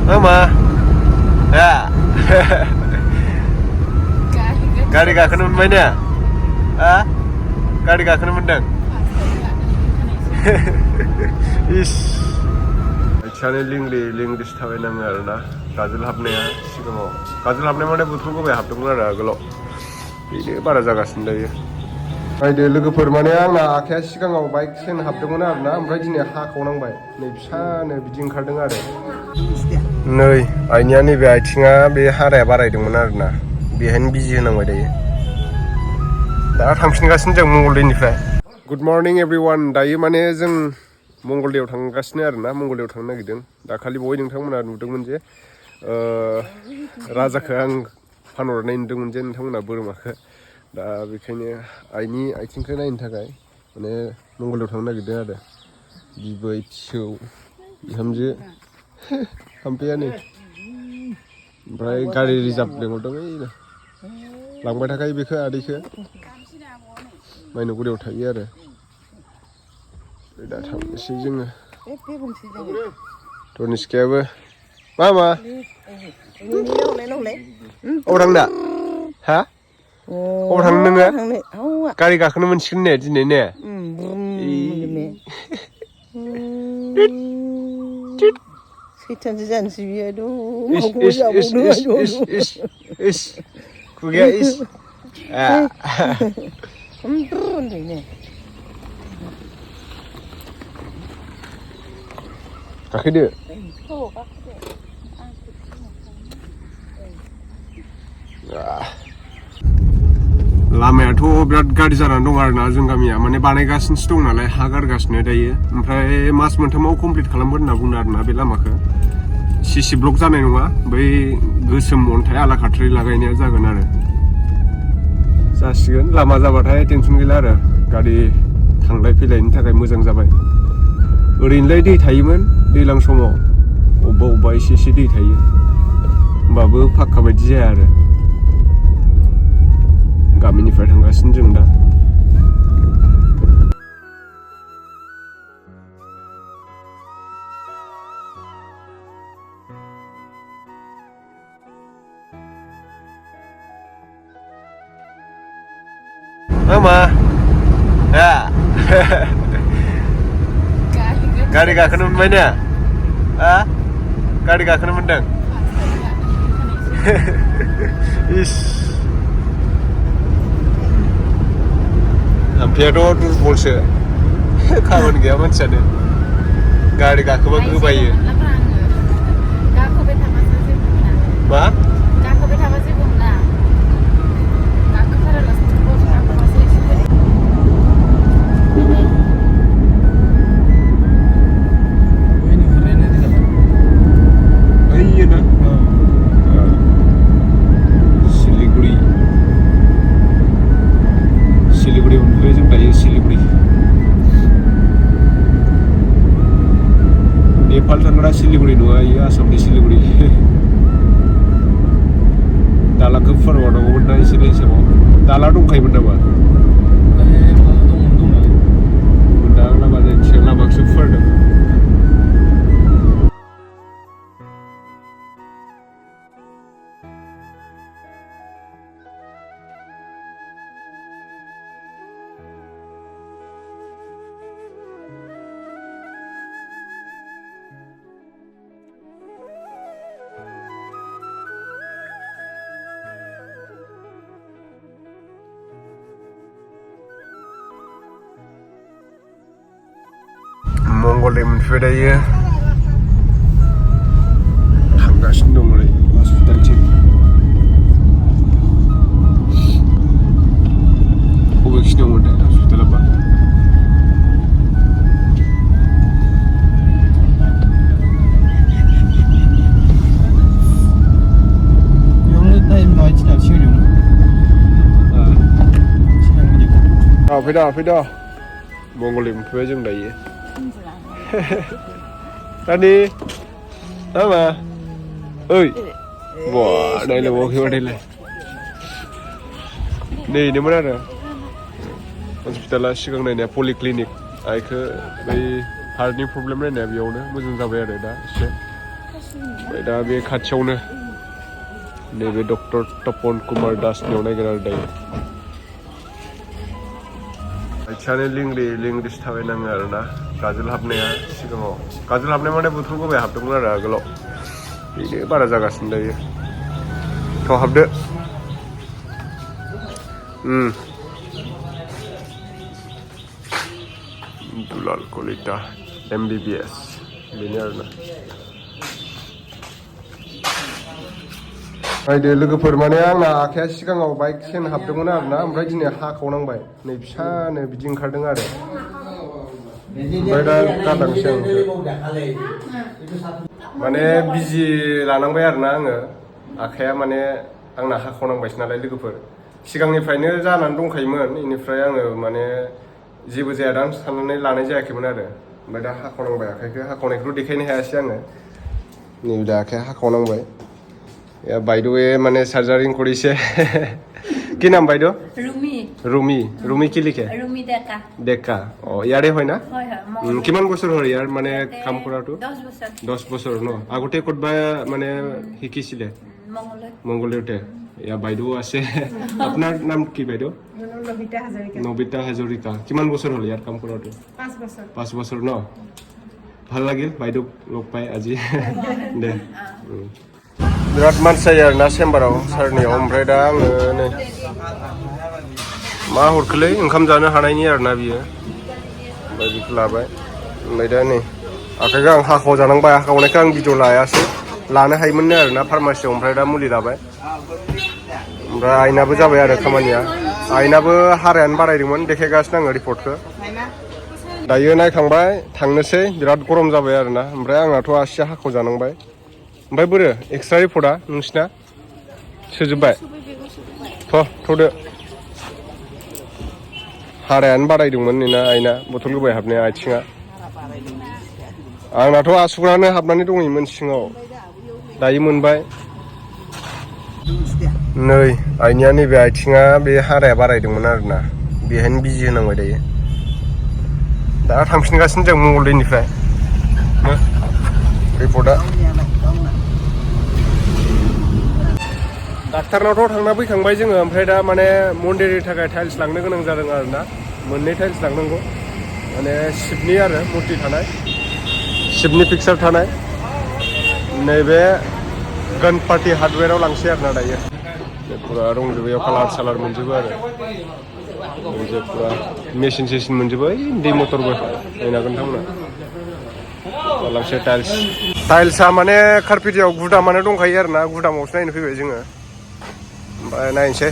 Mama, ya. Gari gakono मोनबाय ने? Ha? Gari gakono मोनदों? Is. Channel लिंग्लिस थाबायनाङो आरोना गाजोल हाबनाया सिगाङाव गाजोल हाबनाय माने बुथुल गबाय हाबदोंमोन आरो आगोलाव बेनो बारा जागासिनो दायो बायदो लोगोफोर माने आंना आखाया सिगाङाव बाइक सेन हाबदोंमोन आरोना ओमफ्राय दिनै हाखावनांबाय नै फिसानो बिदि ओंखारदों आरो नै आइनिया नैबे आथिङा बे हाराया बारायदोंमोन आरोना बेहायनो बिजि होनांबाय दायो दा थांफिनगासिनो जों मंगलदैनिफ्राय गुड मर्निं एभरिवान दायो माने जों मंगलदैयाव थांगासिनो आरोना मंगलदैयाव थांनो नागिरदों दाखालि बहाय नोंथांमोना नुदोंमोन जे राजाखौ आं फानहरनाय नुदोंमोन जे नोंथांमोना बोरमाखौ दा बेखायनो आइनि आथिंखौ नायनो थाखाय माने मंगलदैयाव थांनो नागिरदों आरो बिबै फिसौ बिहामजो थाम्फैयानो ओमफ्राय गारि रिजार्भ लेंहरदों ओइनो लांबाय थाखायो बेखौ आदैखौ माइनगुरियाव थायो आरो दा थांनोसै जोङो टनिस्कायाबो मा अबाव थांदा हा अबाव थांनो नोङो गारि गाखोनो मोनसिगोन ने दिनै ने सैथानसो जानोसै बियो खुगाया इस गाखोदो लामायाथ' बिराद गाज्रि जानानै दं आरोना जों गामिया माने बानायगासिनोसो दं नालाय हा गारगासिनो दायो ओमफ्राय मास मोनथामाव कमप्लिट खालामगोन होनना बुंदों आरोना बे लामाखौ सिसि ब्लक जानाय नङा बै गोसोम अन्थाइ आलाखाथ्रि लागायनाया जागोन आरो जासिगोन लामा जाबाथाय टेनसन गैला आरो गारि थांलाय फैलायनि थाखाय मोजां जाबाय ओरैनोलाय दै थायोमोन दैज्लां समाव अबेबा अबेबा एसे एसे दै थायो होमबाबो फाक्का बायदि जाया आरो गामिनिफ्राय थांगासिनो जों दा Mama, ya. Gari gakono मोनबाय ने? Ha? Gari gakono मोनदों? Is. थाम्फैयाथ' दुरबलसो खामानि गैया मानसियानो गारि गाखोबा गोबायो मा? नेपाल थांग्रा सिलिगुरि नङा इयो आसामनि सिलिगुरि दालांखौ फुवारबावनांगौमोन ना एसे हिसाबाव दाला दंखायोमोन नामा दा लामा जायखिया लामाखौसो फुवारदों मंगलदै मोनफैबाय दायो थांगासिनो दं ओरै हस्पिटालथिं बबेखिनियाव मोनथाय हस्पिटालाबा फैदा मंगलदै मोनफैबाय जों दायो Tadi, apa? Oi, wah, đây là bộ kia đây này. Đây ni mana ada? Hospital siang ni poliklinik. Aiko, by heartni problem ni biar mana, mungkin sampai ada dah. ओमफ्राय दा बे खाथियावनो नैबे डक्टर तपन कुमार दासनियाव नागिरो आरो दायो आथिङानो लिंग्रिस थाबायनाङो आरोना गाजोल हाबनाया सिगाङाव गाजोल हाबनाय माने बुथुल गोबाय हाबदोंमोन आरो आगोलाव बेनो बारा जागासिनो दायो थ' हाबदो दुलाल कलिता MBBS बेनो आरोना नायदो लोगोफोर माने आंना आखाया सिगाङाव बाइक चेन हाबदोंमोन आरोना ओमफ्राय दिनै हाखावनांबाय नै फिसानो बिदि ओंखारदों आरो ओमफ्राय दा गारलांसै आं माने बिजि लानांबाय आरोना आङो आखाया माने आंना हाखावनांबायसो नालाय लोगोफोर सिगांनिफ्रायनो जानानै दंखायोमोन बेनिफ्राय आङो माने जेबो जायादां साननानै लानाय जायाखैमोन आरो ओमफ्राय दा हाखावनांबाय आखाइखौ हाखावनायखौ देखायनो हायासै आङो नैबे दा आखाया हाखावनांबाय बाय द वे माने सार्जारिंग কৰিছে কি নাম বাইদেউ ৰুমি কি লিখে ডেকা ইয়াৰে হয় না কিমান বছৰ হ'ল ইয়াৰ মানে কাম কৰাটো 10 বছৰ ন আগতে ক'তবা মানে শিকিছিলে মংগলদৈতে ইয়া বাইদেউ আছে আপোনাৰ নাম কি বাইদেউ নবিতা হাজৰিকা কিমান বছৰ হ'ল ইয়াৰ কাম কৰাটো 5 বছৰ ন ভাল লাগিল বাইদেউ লগ পাই আজি দে बिराद मानसि जायो आरोना चेम्बाराव सारनियाव ओमफ्राय दा आङो नै मा हरखोलै ओंखाम जानो हानायनि आरोना बियो ओमफ्राय बेखौ लाबाय ओमफ्राय दा नै आखाइखौ आं हाखाव जानांबाय हाखावनायखौ आं भिडिअ लायासै लानो हायोमोननो आरोना फार्मासियाव ओमफ्राय दा मुलि लाबाय ओमफ्राय आइनाबो जाबाय आरो खामानिया आइनाबो हारायानो बारायदोंमोन देखायगासिनो आङो रिपर्टखौ दायो नायखांबाय थांनोसै बिराद गरम जाबाय आरोना ओमफ्राय आंनाथ' आसिया हाखाव जानांबाय ओमफ्राय बोरो एक्सट्रा रिपर्टआ नोंसिना सोजोब्बाय थ'दो हारायानो बारायदोंमोन नोंना आइना बथल गोबाय हाबनाया आथिङा आंनाथ' आसुगुरानो हाबनानै दङमोन सिङाव दायो मोनबाय नै आइनिया नैबे आथिङा बे हाराया बारायदोंमोन आरोना बेहायनो बिजि होनांबाय दायो दा थांफिनगासिनो जों मंगलदैनिफ्राय रिपर्टआ डाक्टारनावथ' थांना फैखांबाय जोङो ओमफ्राय दा माने मन्दिरनि थाखाय टाइल्स लांनो गोनां जादों आरोना मोननै टाइल्स लांनांगौ माने शिबनि आरो मुर्ति थानाय शिबनि पिक्सार थानाय नैबे गणपति हार्डवेराव लांसै आरोना दायो पुरा दंजोबो बेयाव कालार सालार मोनजोबो आरो पुरा मेसिन सेसिन मोनजोबो ओइ दै मटरबो नायनो हागोन नोंथांमोना लांसै टाइल्सआ माने कार्पेटियाव गुदामानो दंखायो आरोना गुदामावसो नायनो फैबाय जोङो ओमफ्राय नायनोसै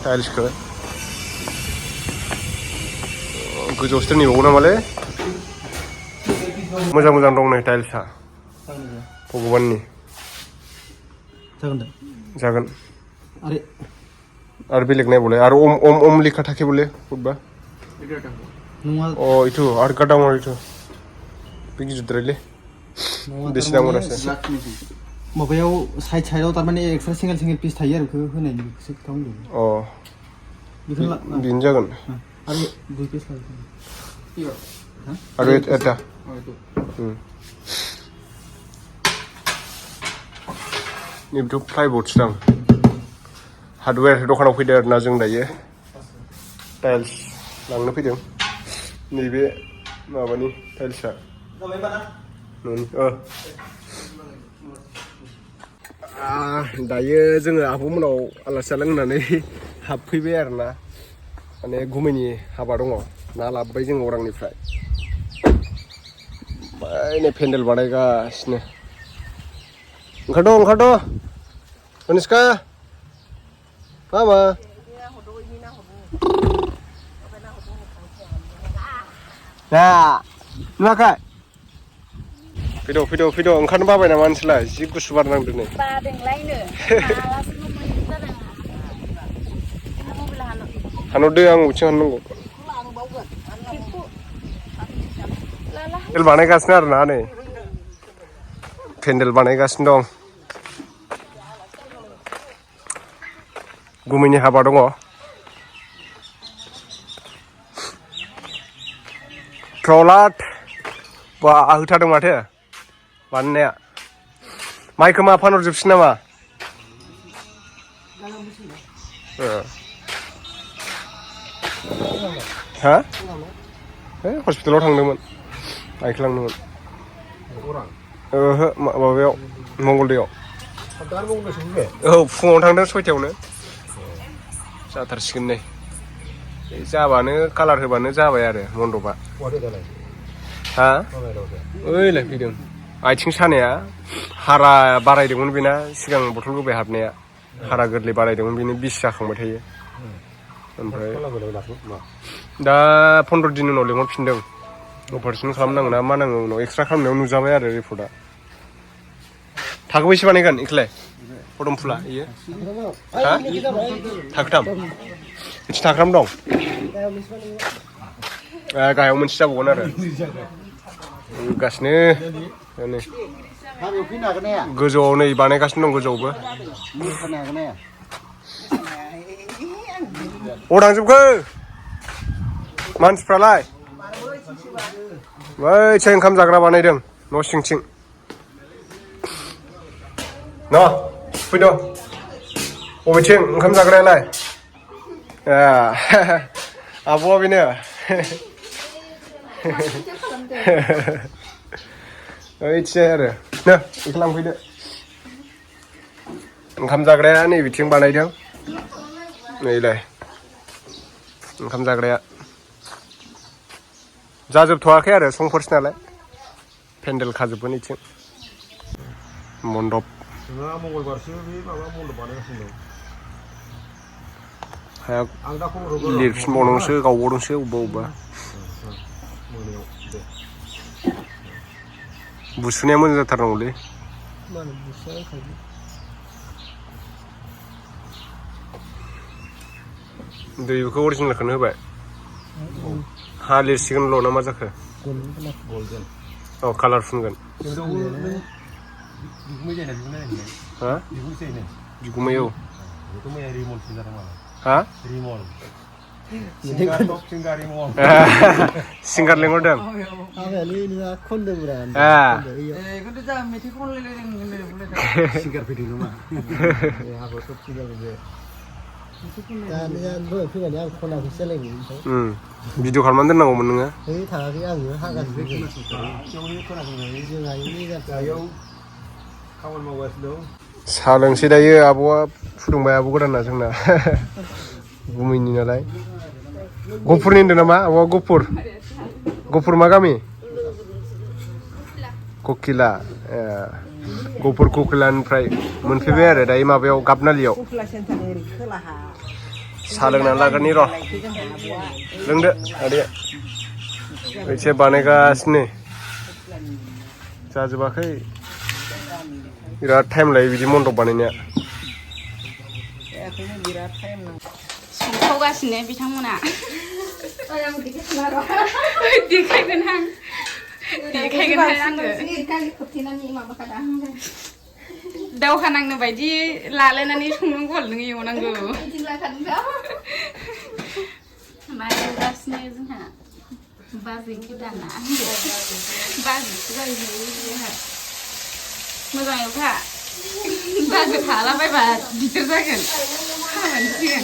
टाइल्सखौ गोजौआवसो दोनहैबावो नामालै मोजां मोजां दं नै टाइल्सआ भगबाननि जागोन आरो बेलेग नायबावलाय आरो ओम लेखा थाखे बले बुधबा अ इथु आरो गादां इथु बे गिदिरद्रायलै बेसे दाम हरासै माबायाव साइडआव तारमाने एक्सट्रा सिंगेल पिस थायो आरो बेखौ होनायनि खोथा होनदों अ बेनो जागोन आरो दुइ पिस आरो eta नैबेथ' प्लाइबर्डसो दां हार्डवेर दखानाव फैदों आरोना जों दायो टाइल्स लांनो फैदों नैबे माबानि टाइल्सआ न'नि दायो जोङो आब'मोनाव आलासि जालां होननानै हाबफैबाय आरोना माने गुमैनि हाबा दङ ना लाबोबाय जोङो अरांनिफ्राय ओमफ्राय नै पेन्देल बानायगासिनो ओंखारथ' कनिष्का मामा दा नुवाखै फैद' ओंखारनो बाबाय नामा नोंसोरलाय जि गुसु बार नांदों नै हानहरदो आं उथिं हाननांगौ पेन्देल बानायगासिनो आरोना नै पेन्देल बानायगासिनो दं गुमैनि हाबा दङ प्रहलाद बा होथारदों माथो बानायनाया माइखौ मा फानहरजोबसै नामा हा हस्पिटालाव थांदोंमोन माइखौ लांदोंमोन ओहो माबायाव मंगलदैयाव औ फुङाव थांदों 6टायावनो जाथारसिगोन नै जाबानो कालार होबानो जाबाय आरो मन्दपआ हा ओइलाय फैदों आथिं सानाया हारा बारायदोंमोन बेना सिगां बथल गोबाय हाबनाया हारा गोरलै बारायदोंमोन बेनो बिस जाखांबाय थायो ओमफ्राय दा 15 दिन उनाव लिंहरफिनदों अपारेसन खालामनांगौ ना मा नांगौ उनाव एक्सरे खालामनायाव नुजाबाय आरो रिपर्टआ थाखो बैसे बानायगोन इखौलाय पदमफुला इयो हा थाखोथाम मोनसे थाखोथाम दं गाहायाव मोनसे जाबावगोन आरो गासिनो गोजौआव नै बानायगासिनो दं गोजौआवबो अ थांजोबखो मानसिफ्रालाय बैथिं ओंखाम जाग्रा बानायदों न' सिंथिं न' फैद' बबेथिं ओंखाम जाग्रायालाय ए आब'आ बेनो ओइथिंजाय आरो नो बेखौ लांफैदो ओंखाम जाग्राया नै बिथिं बानायदों नैलाय ओंखाम जाग्राया जाजोबथ'वाखै आरो संफोरसो नालाय पेन्देल खाजोबगोन इथिं मन्दप मंगलबारसो बे माबा मन्दप बानायगासिनो दं हाया लिरफिनबावनांगौसो गावबावदोंसो अबेबा बुसुनाया मोजां जाथारनांगौलै दैखौ अरिजिनेलखौनो होबाय हा लिरसिगोनल' ना मा जाखो औ कालार फुनगोन हा बिगुमै औ हा सिंगार लेंहरदों भिडिअ खालामनानै दोननांगौमोन नोङो साहा लोंसै दायो आब'आ फुदुंबाय आब' गोदाना जोंना गुमैनि नालाय गफुरनि होनदों नामा आब'आ गफुर मा गामि ककिला गफुर ककिलानिफ्राय मोनफैबाय आरो दायो माबायाव गाबनालियाव साहा लोंनानै लागोननि र' लोंदो आदैया एसे बानायगासिनो जाजोबाखै बिराद टाइम लायो बिदि मन्दप बानायनाया संखावगासिनो बिथांमोना देखायगोन आं दावहा नांनो बायदि लालायनानै संनांगौ नों एवनांगौ नायगासिनो जोंहा बाजै गोदाना बाजैसो जाहैबाय जोंहा मोजां एवखा बाजै थालाबायबा गिदिर जागोन खामानि सिगां